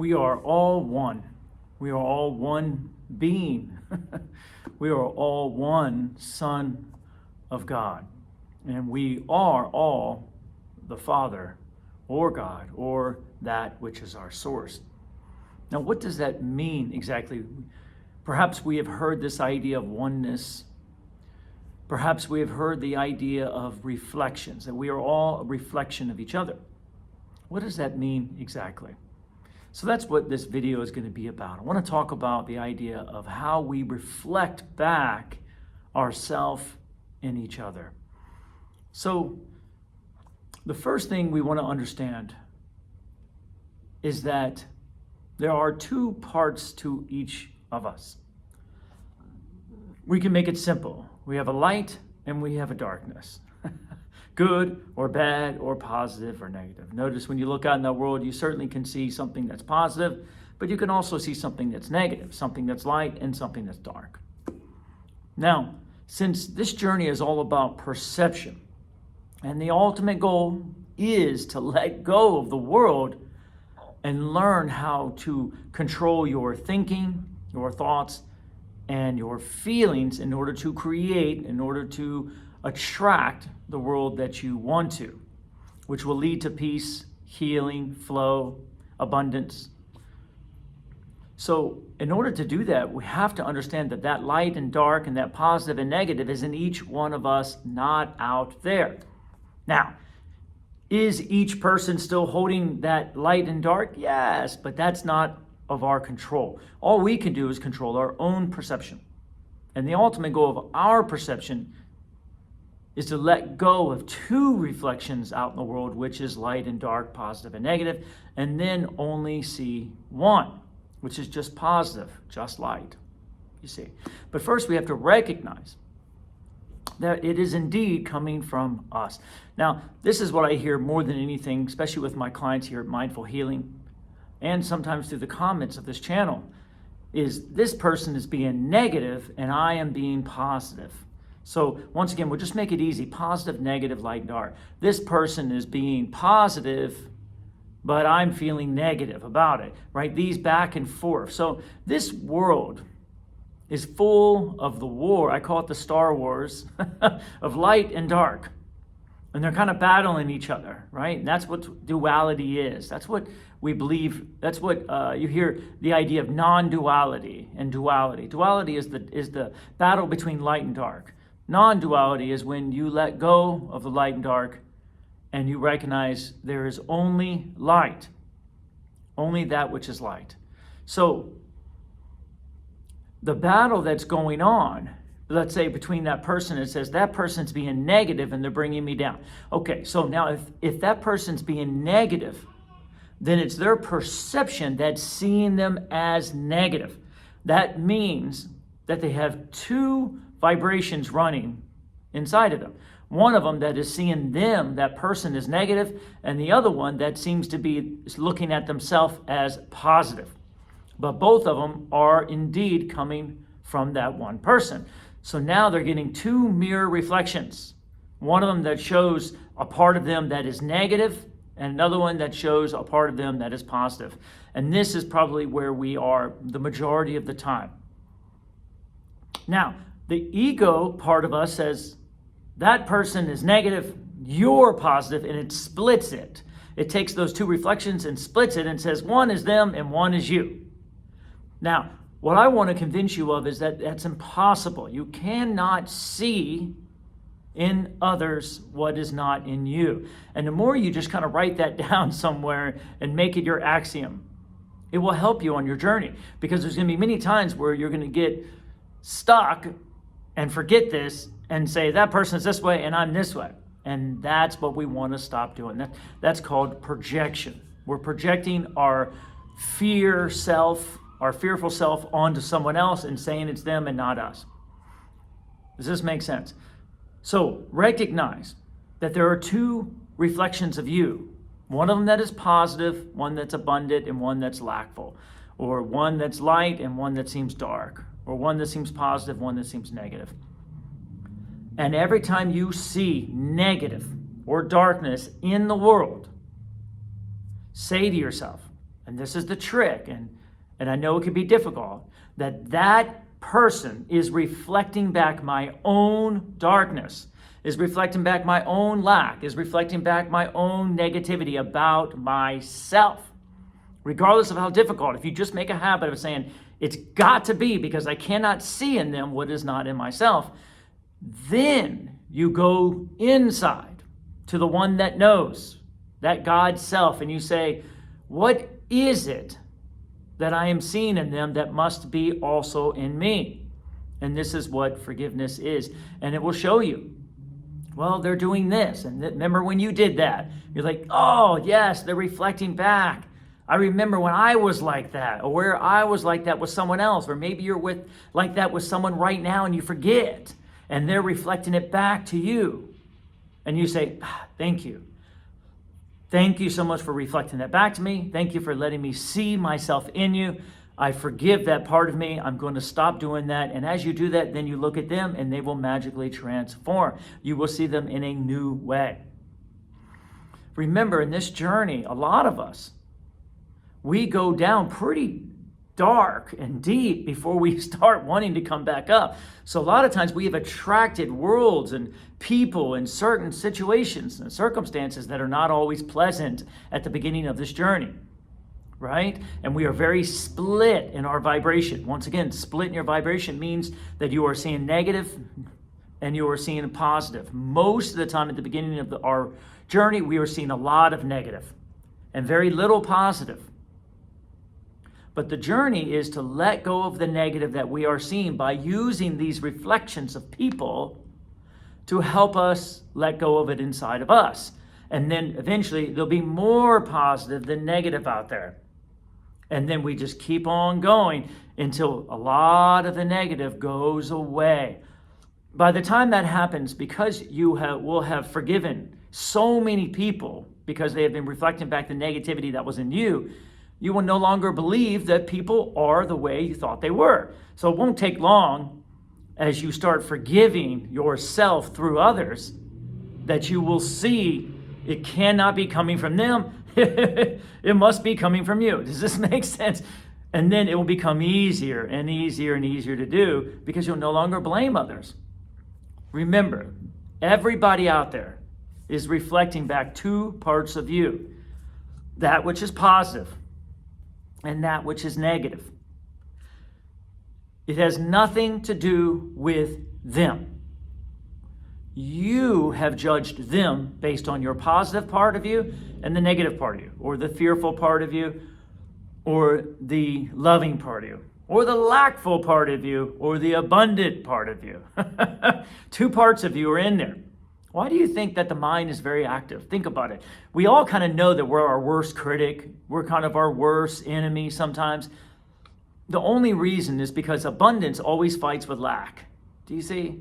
We are all one. We are all one being. We are all one Son of God. And we are all the Father or God or that which is our source. Now, what does that mean exactly? Perhaps we have heard this idea of oneness. Perhaps we have heard the idea of reflections, that we are all a reflection of each other. What does that mean exactly? So that's what this video is going to be about. I want to talk about the idea of how we reflect back ourselves in each other. So the first thing we want to understand is that there are two parts to each of us. We can make it simple. We have a light and we have a darkness. Good or bad or positive or negative. Notice when you look out in the world, you certainly can see something that's positive, but you can also see something that's negative, something that's light and something that's dark. Now, since this journey is all about perception, and the ultimate goal is to let go of the world and learn how to control your thinking, your thoughts, and your feelings in order to create, in order to attract the world that you want to, which will lead to peace, healing, flow, abundance. So in order to do that, we have to understand that that light and dark and that positive and negative is in each one of us, not out there. Now, is each person still holding that light and dark? Yes, but that's not of our control. All we can do is control our own perception. And the ultimate goal of our perception is to let go of two reflections out in the world, which is light and dark, positive and negative, and then only see one, which is just positive, just light, you see. But first we have to recognize that it is indeed coming from us. Now, this is what I hear more than anything, especially with my clients here at Mindful Healing, and sometimes through the comments of this channel, is this person is being negative and I am being positive. So once again, we'll just make it easy. Positive, negative, light, dark. This person is being positive, but I'm feeling negative about it, right? These back and forth. So this world is full of the war. I call it the Star Wars of light and dark. And they're kind of battling each other, right? And that's what duality is. That's what we believe. That's what you hear the idea of non-duality and duality. Duality is the battle between light and dark. Non-duality is when you let go of the light and dark and you recognize there is only light, only that which is light. So the battle that's going on, let's say between that person, it says that person's being negative and they're bringing me down. Okay, so now if that person's being negative, then it's their perception that's seeing them as negative. That means that they have two vibrations running inside of them. One of them that is seeing them, that person, is negative, and the other one that seems to be looking at themselves as positive. But both of them are indeed coming from that one person. So now they're getting two mirror reflections. One of them that shows a part of them that is negative, and another one that shows a part of them that is positive. And this is probably where we are the majority of the time. Now, the ego part of us says, that person is negative, you're positive, and it splits it. It takes those two reflections and splits it and says, one is them and one is you. Now, what I want to convince you of is that that's impossible. You cannot see in others what is not in you. And the more you just kind of write that down somewhere and make it your axiom, it will help you on your journey. Because there's going to be many times where you're going to get stuck and forget this and say, that person's this way and I'm this way. And that's what we want to stop doing. That's called projection. We're projecting our fearful self onto someone else and saying it's them and not us. Does this make sense? So recognize that there are two reflections of you. One of them that is positive, one that's abundant, and one that's lackful. Or one that's light and one that seems dark. Or one that seems positive, one that seems negative. And every time you see negative or darkness in the world, say to yourself, and this is the trick, and I know it can be difficult, that person is reflecting back my own darkness, is reflecting back my own lack, is reflecting back my own negativity about myself. Regardless of how difficult, if you just make a habit of saying, it's got to be because I cannot see in them what is not in myself, then you go inside to the one that knows, that God self, and you say, what is it that I am seeing in them that must be also in me? And this is what forgiveness is. And it will show you, well, they're doing this. And remember when you did that? You're like, oh, yes, they're reflecting back. I remember when I was like that, or where I was like that with someone else, or maybe you're like that with someone right now and you forget, and they're reflecting it back to you. And you say, thank you. Thank you so much for reflecting that back to me. Thank you for letting me see myself in you. I forgive that part of me. I'm going to stop doing that. And as you do that, then you look at them and they will magically transform. You will see them in a new way. Remember, in this journey, a lot of us, we go down pretty dark and deep before we start wanting to come back up. So a lot of times we have attracted worlds and people in certain situations and circumstances that are not always pleasant at the beginning of this journey, right? And we are very split in our vibration. Once again, split in your vibration means that you are seeing negative and you are seeing positive. Most of the time at the beginning of our journey, we are seeing a lot of negative and very little positive. But the journey is to let go of the negative that we are seeing by using these reflections of people to help us let go of it inside of us. And then eventually there'll be more positive than negative out there. And then we just keep on going until a lot of the negative goes away. By the time that happens, because you will have forgiven so many people because they have been reflecting back the negativity that was in you, you will no longer believe that people are the way you thought they were. So it won't take long as you start forgiving yourself through others that you will see it cannot be coming from them. It must be coming from you. Does this make sense? And then it will become easier and easier and easier to do because you'll no longer blame others. Remember, everybody out there is reflecting back two parts of you. That which is positive and that which is negative. It has nothing to do with them. You have judged them based on your positive part of you and the negative part of you, or the fearful part of you, or the loving part of you, or the lackful part of you, or the abundant part of you. Two parts of you are in there. Why do you think that the mind is very active? Think about it. We all kind of know that we're our worst critic. We're kind of our worst enemy sometimes. The only reason is because abundance always fights with lack. Do you see?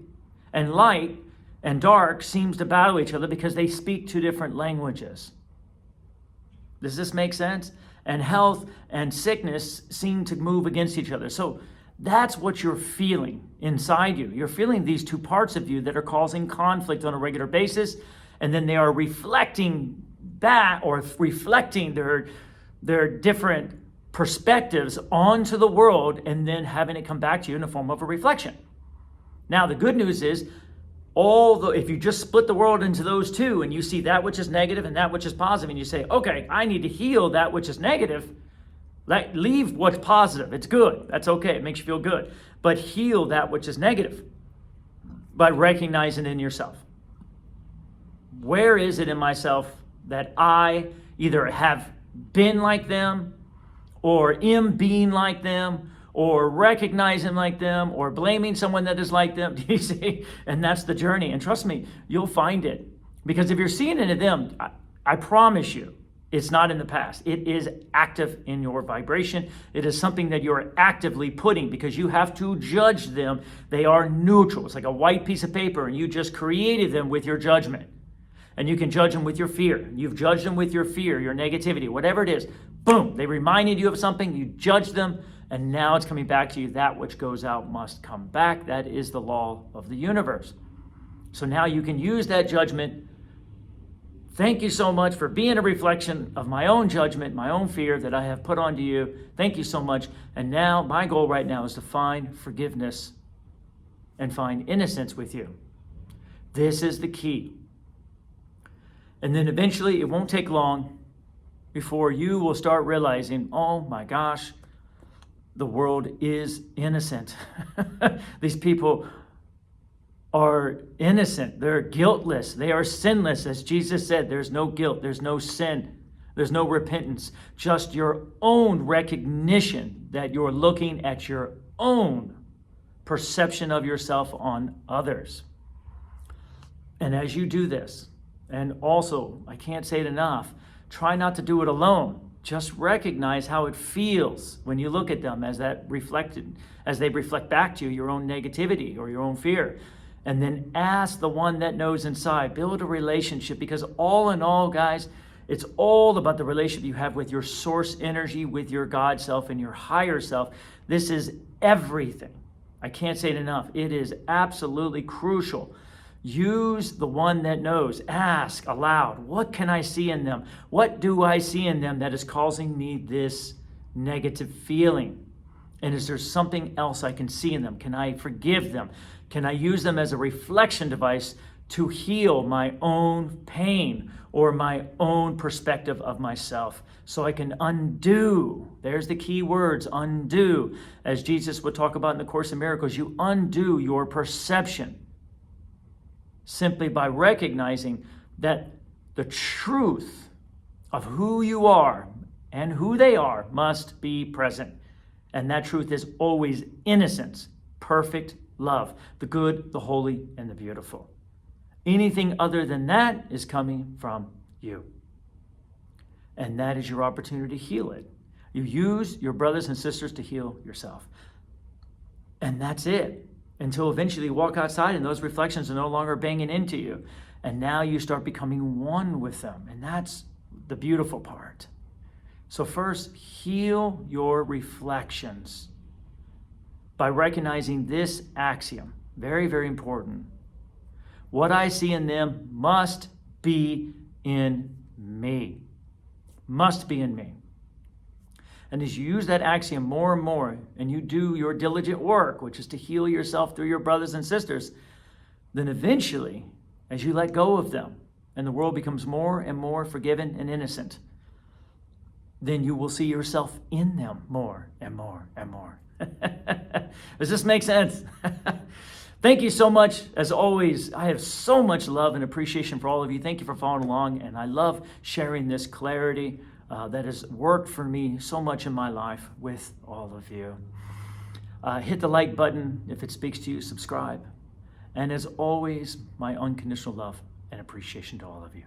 And light and dark seems to battle each other because they speak two different languages. Does this make sense? And health and sickness seem to move against each other. So that's what you're feeling inside you. You're feeling these two parts of you that are causing conflict on a regular basis, and then they are reflecting back or reflecting their different perspectives onto the world and then having it come back to you in the form of a reflection. Now, the good news is, if you just split the world into those two and you see that which is negative and that which is positive, and you say, okay, I need to heal that which is negative, leave what's positive. It's good. That's okay. It makes you feel good. But heal that which is negative by recognizing it in yourself. Where is it in myself that I either have been like them, or am being like them, or recognizing like them, or blaming someone that is like them? Do you see? And that's the journey. And trust me, you'll find it. Because if you're seeing it in them, I promise you, it's not in the past. It is active in your vibration. It is something that you're actively putting because you have to judge them. They are neutral. It's like a white piece of paper, and you just created them with your judgment. And you can judge them with your fear. You've judged them with your fear, your negativity, whatever it is. Boom, they reminded you of something. You judged them, and now it's coming back to you. That which goes out must come back. That is the law of the universe. So now you can use that judgment Thank you so much for being a reflection of my own judgment, my own fear that I have put onto you. Thank you so much. And now my goal right now is to find forgiveness and find innocence with you. This is the key. And then eventually, it won't take long before you will start realizing, oh my gosh, the world is innocent. These people are innocent. They're guiltless. They are sinless. As Jesus said, there's no guilt. There's no sin. There's no repentance. Just your own recognition that you're looking at your own perception of yourself on others. And as you do this, and also, I can't say it enough, try not to do it alone. Just recognize how it feels when you look at them as they reflect back to you your own negativity or your own fear. And then ask the one that knows inside. Build a relationship, because all in all, guys, it's all about the relationship you have with your source energy, with your God self and your higher self. This is everything. I can't say it enough. It is absolutely crucial. Use the one that knows. Ask aloud, what can I see in them? What do I see in them that is causing me this negative feeling? And is there something else I can see in them? Can I forgive them? Can I use them as a reflection device to heal my own pain or my own perspective of myself, so I can undo? There's the key words, undo. As Jesus would talk about in the Course in Miracles, you undo your perception simply by recognizing that the truth of who you are and who they are must be present. And that truth is always innocence, perfect love, the good, the holy, and the beautiful. Anything other than that is coming from you. And that is your opportunity to heal it. You use your brothers and sisters to heal yourself. And that's it. Until eventually you walk outside and those reflections are no longer banging into you. And now you start becoming one with them. And that's the beautiful part. So first, heal your reflections by recognizing this axiom. Very, very important. What I see in them must be in me. Must be in me. And as you use that axiom more and more, and you do your diligent work, which is to heal yourself through your brothers and sisters, then eventually, as you let go of them, and the world becomes more and more forgiven and innocent, then you will see yourself in them more and more and more. Does this make sense? Thank you so much. As always, I have so much love and appreciation for all of you. Thank you for following along, and I love sharing this clarity that has worked for me so much in my life with all of you. Hit the like button if it speaks to you. Subscribe. And as always, my unconditional love and appreciation to all of you.